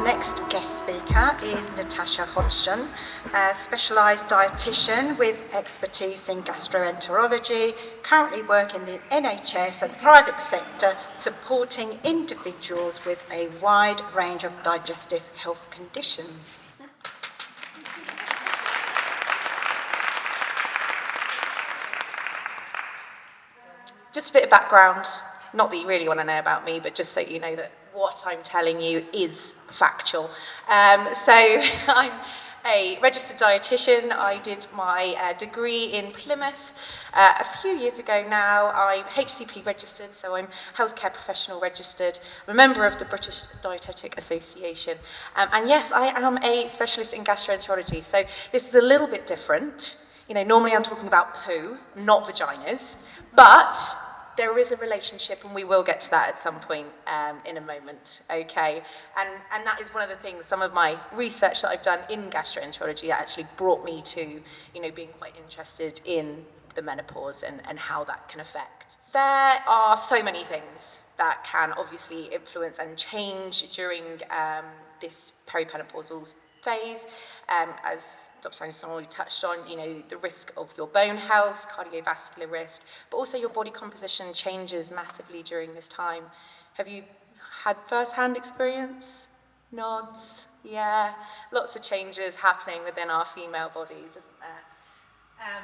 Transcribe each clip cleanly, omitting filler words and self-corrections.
next guest speaker is Natassja Hodgson, a specialised dietitian with expertise in gastroenterology, currently working in the NHS and the private sector, supporting individuals with a wide range of digestive health conditions. Just a bit of background, not that you really want to know about me, but just so you know that what I'm telling you is factual. So I'm a registered dietitian. I did my degree in Plymouth a few years ago now. I'm HCP registered, so I'm healthcare professional registered. I'm a member of the British Dietetic Association. And yes, I am a specialist in gastroenterology, so this is a little bit different. You know, normally I'm talking about poo, not vaginas, but there is a relationship, and we will get to that at some point in a moment, okay? And that is one of the things, some of my research that I've done in gastroenterology actually brought me to, you know, being quite interested in the menopause and how that can affect. There are so many things that can obviously influence and change during this perimenopausal phase, as Dr. Danielson already touched on, you know, the risk of your bone health, cardiovascular risk, but also your body composition changes massively during this time. Have you had first-hand experience? Nods, yeah, lots of changes happening within our female bodies, isn't there?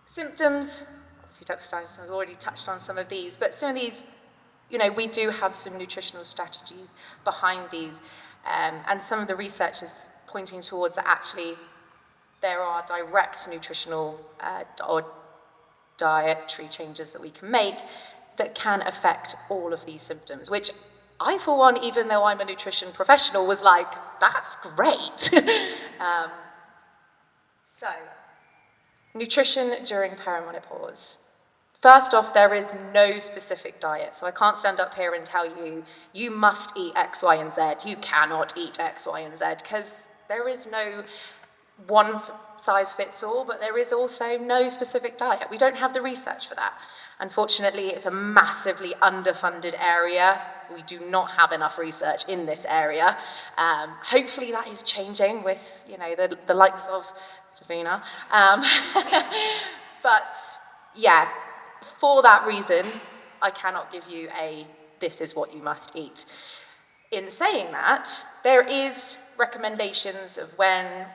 Symptoms, obviously Dr. Danielson has already touched on some of these, but some of these, you know, we do have some nutritional strategies behind these. And some of the research is pointing towards that actually there are direct nutritional or dietary changes that we can make that can affect all of these symptoms, which I, for one, even though I'm a nutrition professional, was like, that's great. So, nutrition during perimenopause. First off, there is no specific diet, so I can't stand up here and tell you, you must eat X, Y, and Z, you cannot eat X, Y, and Z, because there is no one size fits all, but there is also no specific diet. We don't have the research for that. Unfortunately, it's a massively underfunded area. We do not have enough research in this area. Hopefully that is changing with, you know, the likes of Davina. But yeah, for that reason, I cannot give you a, this is what you must eat. In saying that, there is recommendations of when,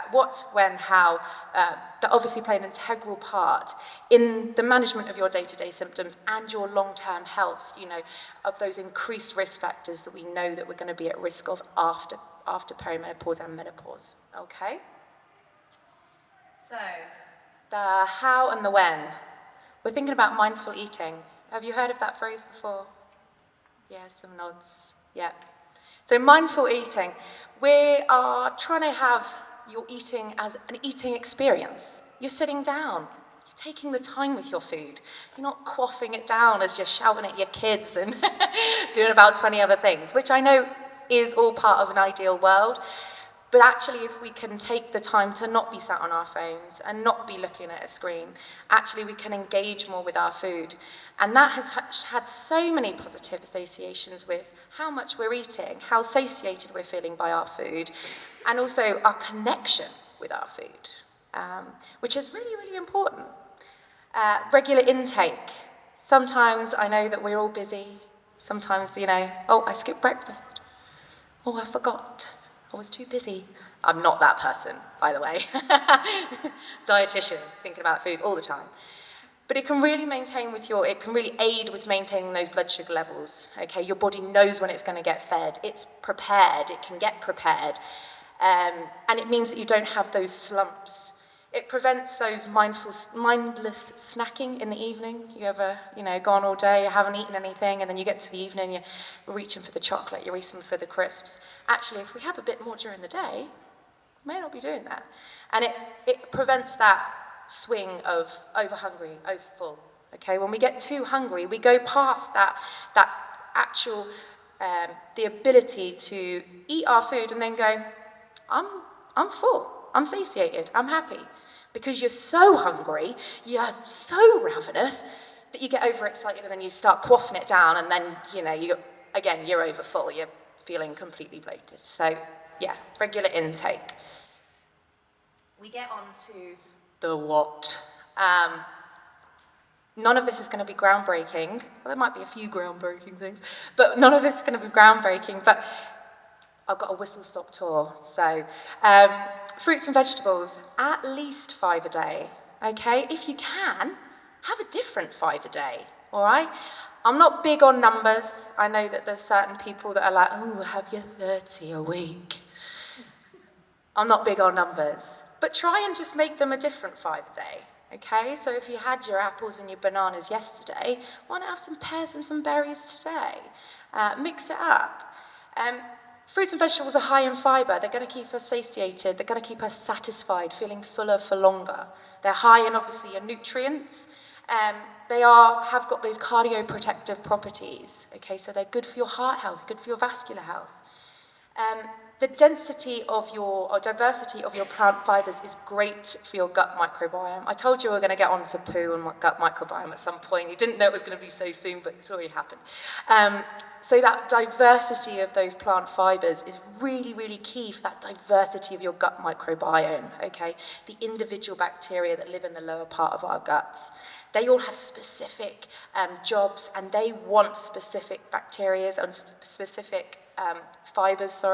what, when, how, that obviously play an integral part in the management of your day-to-day symptoms and your long-term health, you know, of those increased risk factors that we know that we're going to be at risk of after perimenopause and menopause, okay? So, the how and the when. We're thinking about mindful eating. Have you heard of that phrase before? Yeah, some nods. Yeah. So mindful eating, we are trying to have your eating as an eating experience. You're sitting down. You're taking the time with your food. You're not quaffing it down as you're shouting at your kids and doing about 20 other things, which I know is all part of an ideal world. But actually, if we can take the time to not be sat on our phones and not be looking at a screen, actually we can engage more with our food. And that has had so many positive associations with how much we're eating, how satiated we're feeling by our food, and also our connection with our food, which is really, really important. Regular intake. Sometimes I know that we're all busy. Sometimes, you know, oh, I skipped breakfast. Oh, I forgot. I was too busy. I'm not that person, by the way. Dietitian, thinking about food all the time. But it can really it can really aid with maintaining those blood sugar levels, okay? Your body knows when it's going to get fed. It's prepared, it can get prepared. And it means that you don't have those slumps. It prevents those mindless snacking in the evening. You ever, you know, gone all day, you haven't eaten anything, and then you get to the evening, you're reaching for the chocolate, you're reaching for the crisps. Actually, if we have a bit more during the day, we may not be doing that. And it prevents that swing of over-hungry, over-full. Okay, when we get too hungry, we go past that actual, the ability to eat our food and then go, I'm full, I'm satiated, I'm happy. Because you're so hungry, you're so ravenous, that you get overexcited and then you start quaffing it down, and then, you know, you're over full, you're feeling completely bloated. So yeah, regular intake. We get on to the what. None of this is going to be groundbreaking. Well, there might be a few groundbreaking things, but none of this is going to be groundbreaking. But I've got a whistle-stop tour. So fruits and vegetables, at least 5 a day, okay? If you can, have a different 5 a day, all right? I'm not big on numbers. I know that there's certain people that are like, oh, have you 30 a week? I'm not big on numbers, but try and just make them a different 5 a day, okay? So if you had your apples and your bananas yesterday, why not have some pears and some berries today? Mix it up. Fruits and vegetables are high in fibre. They're going to keep us satiated. They're going to keep us satisfied, feeling fuller for longer. They're high in, obviously, your nutrients. They have got those cardioprotective properties, okay? So they're good for your heart health, good for your vascular health. The density of or diversity of your plant fibres is great for your gut microbiome. I told you we were going to get on to poo and gut microbiome at some point. You didn't know it was going to be so soon, but it's already happened. So that diversity of those plant fibres is really, really key for that diversity of your gut microbiome, okay? The individual bacteria that live in the lower part of our guts. They all have specific jobs, and they want specific bacteria and specific fibres,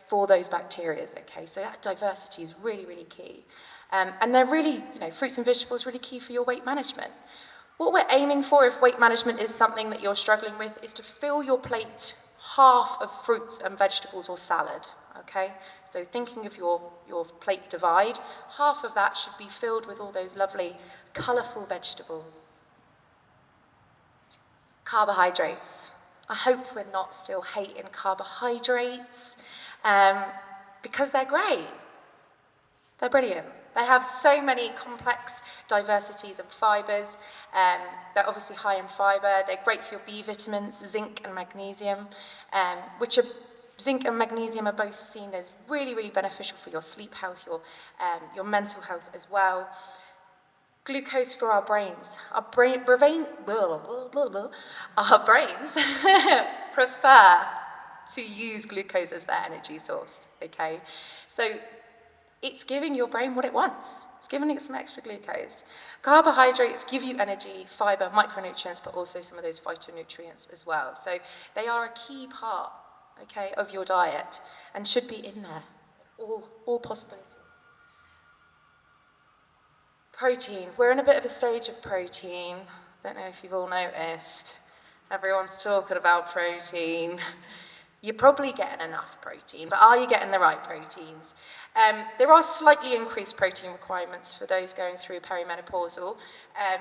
for those bacteria, okay? So that diversity is really, really key. And they're really, fruits and vegetables really key for your weight management. What we're aiming for, if weight management is something that you're struggling with, is to fill your plate half of fruits and vegetables or salad, okay? So thinking of your plate divide, half of that should be filled with all those lovely, colourful vegetables. Carbohydrates. I hope we're not still hating carbohydrates, because they're great. They're brilliant. They have so many complex diversities of fibres. They're obviously high in fibre. They're great for your B vitamins, zinc and magnesium, zinc and magnesium are both seen as really, really beneficial for your sleep health, your mental health as well. Glucose for our brains. Our brains prefer to use glucose as their energy source, okay? So it's giving your brain what it wants. It's giving it some extra glucose. Carbohydrates give you energy, fibre, micronutrients, but also some of those phytonutrients as well. So they are a key part, okay, of your diet and should be in there, all possibilities. Protein. We're in a bit of a stage of protein. Don't know if you've all noticed. Everyone's talking about protein. You're probably getting enough protein, but are you getting the right proteins? There are slightly increased protein requirements for those going through perimenopausal.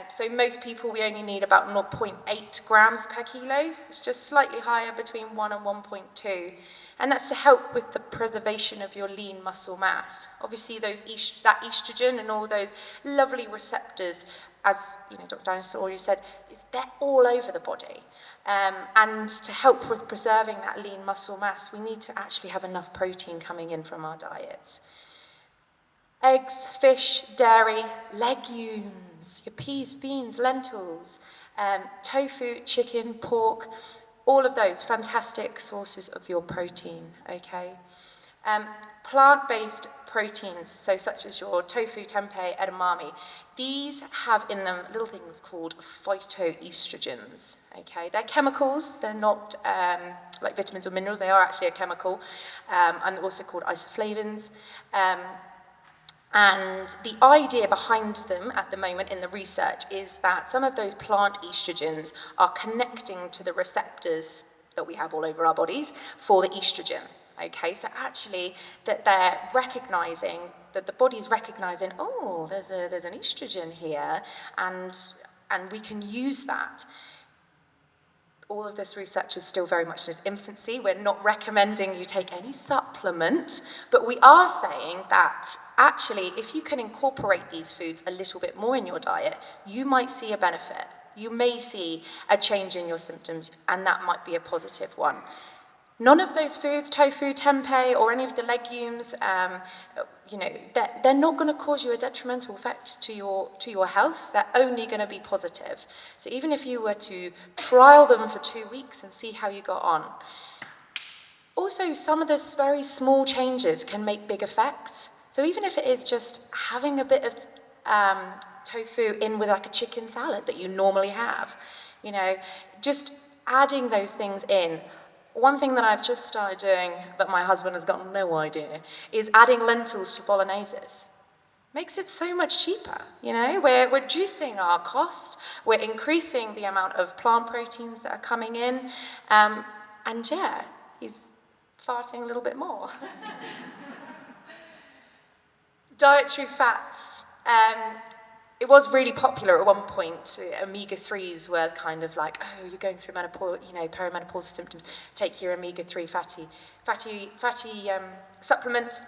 So most people, we only need about 0.8 grams per kilo. It's just slightly higher, between 1 and 1.2. And that's to help with the preservation of your lean muscle mass. Obviously, that estrogen and all those lovely receptors, as Dr. Danielson already said, they're all over the body. And to help with preserving that lean muscle mass, we need to actually have enough protein coming in from our diets. Eggs, fish, dairy, legumes, your peas, beans, lentils, tofu, chicken, pork, all of those fantastic sources of your protein, okay? Plant-based proteins, so such as your tofu, tempeh, edamame, these have in them little things called phytoestrogens, okay? They're chemicals, they're not like vitamins or minerals, they are actually a chemical, and also called isoflavones. And the idea behind them at the moment in the research is that some of those plant estrogens are connecting to the receptors that we have all over our bodies for the estrogen. Okay, so actually that they're recognizing, that the body's recognizing, oh, there's an estrogen here, and we can use that. All of this research is still very much in its infancy. We're not recommending you take any supplement, but we are saying that actually if you can incorporate these foods a little bit more in your diet, you might see a benefit. You may see a change in your symptoms, and that might be a positive one. None of those foods, tofu, tempeh, or any of the legumes, they're not going to cause you a detrimental effect to your health. They're only going to be positive. So even if you were to trial them for 2 weeks and see how you got on, Also, some of the very small changes can make big effects. So even if it is just having a bit of tofu in with like a chicken salad that you normally have, you know, just adding those things in. One thing that I've just started doing that my husband has got no idea is adding lentils to bologneses. Makes it so much cheaper, you know? We're reducing our cost, we're increasing the amount of plant proteins that are coming in, and yeah, he's farting a little bit more. Dietary fats. It was really popular at one point. Omega-3s were kind of like, oh, you're going through menopause, you know, perimenopausal symptoms, take your omega-3 fatty supplement.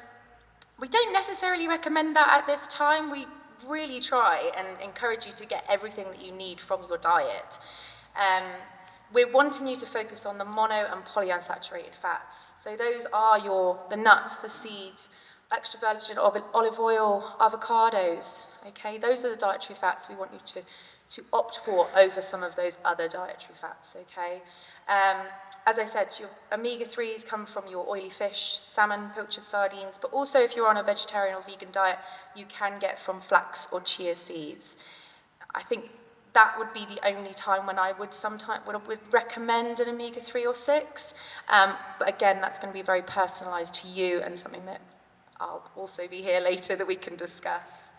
We don't necessarily recommend that at this time. We really try and encourage you to get everything that you need from your diet. We're wanting you to focus on the mono and polyunsaturated fats. So those are the nuts, the seeds, extra virgin olive oil, avocados, okay? Those are the dietary fats we want you to opt for over some of those other dietary fats, okay? As I said, your omega-3s come from your oily fish, salmon, pilchard sardines, but also if you're on a vegetarian or vegan diet, you can get from flax or chia seeds. I think that would be the only time when I would recommend an omega-3 or 6. But again, that's going to be very personalised to you and something that I'll also be here later that we can discuss.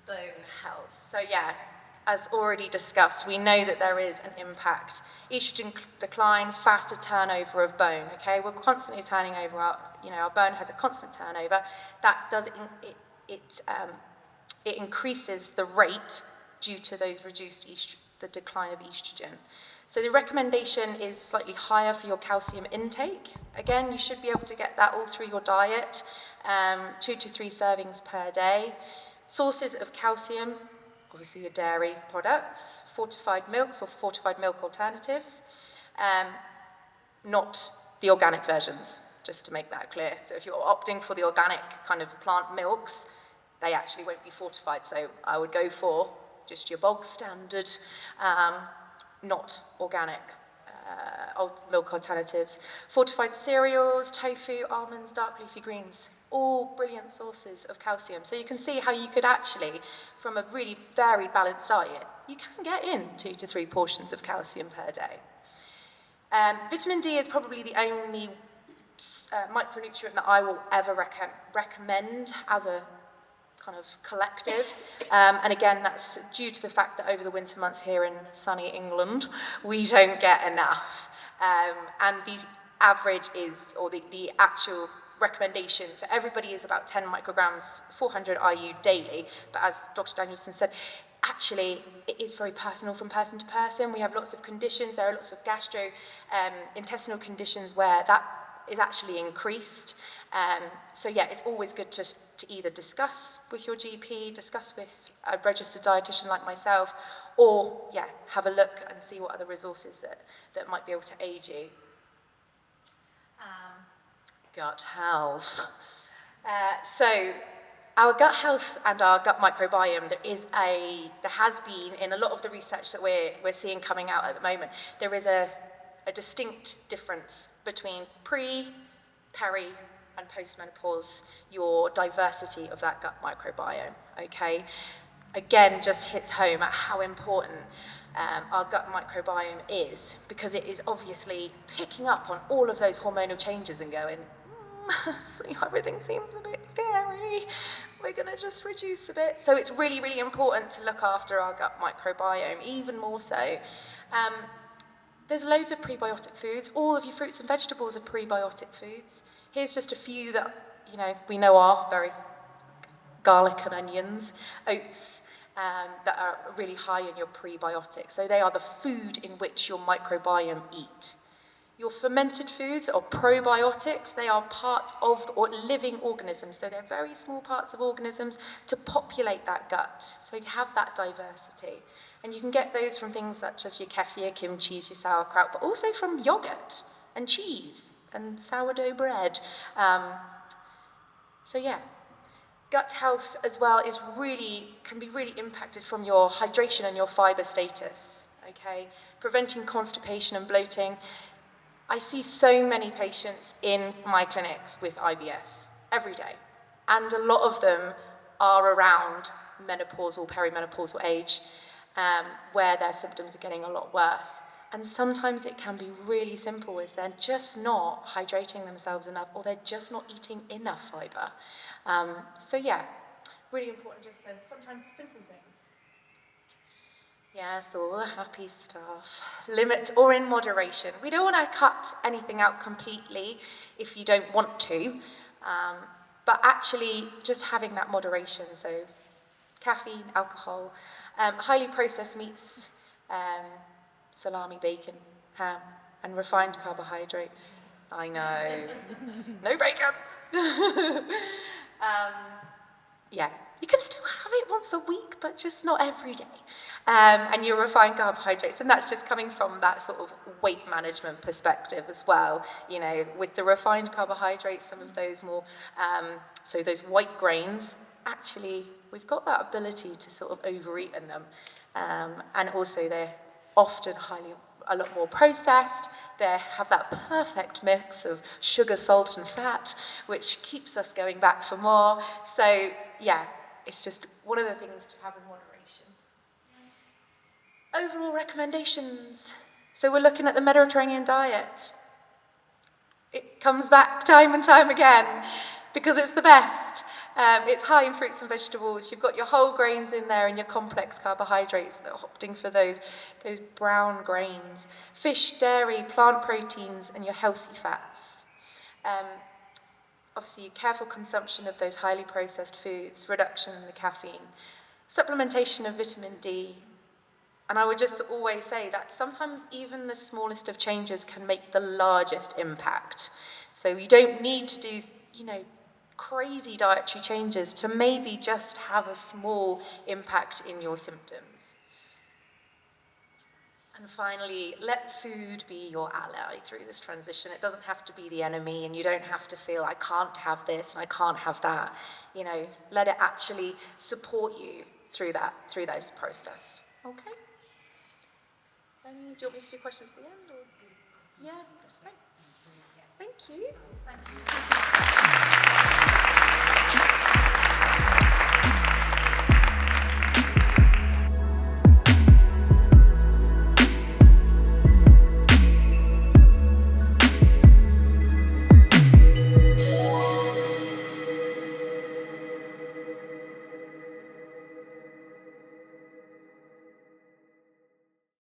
Bone health. So yeah, as already discussed, we know that there is an impact. Estrogen decline, faster turnover of bone, okay? We're constantly turning over our bone has a constant turnover. That does, it increases the rate due to those the decline of estrogen. So the recommendation is slightly higher for your calcium intake. Again, you should be able to get that all through your diet, 2 to 3 servings per day. Sources of calcium, obviously your dairy products, fortified milks or fortified milk alternatives, not the organic versions, just to make that clear. So if you're opting for the organic kind of plant milks, they actually won't be fortified. So I would go for just your bog standard, not organic milk alternatives. Fortified cereals, tofu, almonds, dark leafy greens, all brilliant sources of calcium. So you can see how you could actually, from a really very balanced diet, you can get in 2 to 3 portions of calcium per day. Vitamin D is probably the only micronutrient that I will ever recommend as a kind of collective, and again that's due to the fact that over the winter months here in sunny England we don't get enough, and the average is, or the actual recommendation for everybody is about 10 micrograms, 400 IU daily, but as Dr. Danielson said, actually it is very personal from person to person. We have lots of conditions, there are lots of gastrointestinal conditions where that is actually increased. So yeah, it's always good to either discuss with your GP, discuss with a registered dietitian like myself, or yeah, have a look and see what other resources that might be able to aid you. Gut health. So our gut health and our gut microbiome, there has been, in a lot of the research that we're seeing coming out at the moment, there is a distinct difference between pre, peri, and postmenopause, your diversity of that gut microbiome, okay? Again, just hits home at how important our gut microbiome is, because it is obviously picking up on all of those hormonal changes and going, everything seems a bit scary, we're gonna just reduce a bit. So it's really, really important to look after our gut microbiome, even more so. There's loads of prebiotic foods. All of your fruits and vegetables are prebiotic foods. Here's just a few that we know are very garlic and onions, oats, that are really high in your prebiotics. So they are the food in which your microbiome eat. Your fermented foods are probiotics. They are parts of living organisms. So they're very small parts of organisms to populate that gut. So you have that diversity. And you can get those from things such as your kefir, kimchi, your sauerkraut, but also from yogurt and cheese and sourdough bread. So yeah, gut health as well can be really impacted from your hydration and your fiber status, okay? Preventing constipation and bloating. I see so many patients in my clinics with IBS every day, and a lot of them are around menopausal, perimenopausal age, where their symptoms are getting a lot worse. And sometimes it can be really simple, as they're just not hydrating themselves enough, or they're just not eating enough fibre. So yeah, really important, just then sometimes simple things. Yes, all the happy stuff. Limit or in moderation. We don't want to cut anything out completely if you don't want to, but actually just having that moderation. So caffeine, alcohol, highly processed meats, salami, bacon, ham, and refined carbohydrates. I know. No bacon. Yeah, you can still have it once a week, but just not every day. And your refined carbohydrates, and that's just coming from that sort of weight management perspective as well. You know, with the refined carbohydrates, some of those more, so those white grains, actually, we've got that ability to sort of overeat in them. And also they're often a lot more processed. They have that perfect mix of sugar, salt, and fat, which keeps us going back for more. So yeah, it's just one of the things to have in moderation. Overall recommendations. So we're looking at the Mediterranean diet. It comes back time and time again because it's the best. It's high in fruits and vegetables. You've got your whole grains in there and your complex carbohydrates that are opting for those brown grains. Fish, dairy, plant proteins, and your healthy fats. Obviously, careful consumption of those highly processed foods, reduction in the caffeine, supplementation of vitamin D. And I would just always say that sometimes even the smallest of changes can make the largest impact. So you don't need to do, crazy dietary changes to maybe just have a small impact in your symptoms. And finally, let food be your ally through this transition. It doesn't have to be the enemy, and you don't have to feel, I can't have this and I can't have that. Let it actually support you through this process. Okay? Do you want me to do questions at the end? Or? Yeah, that's fine. Thank you. Thank you.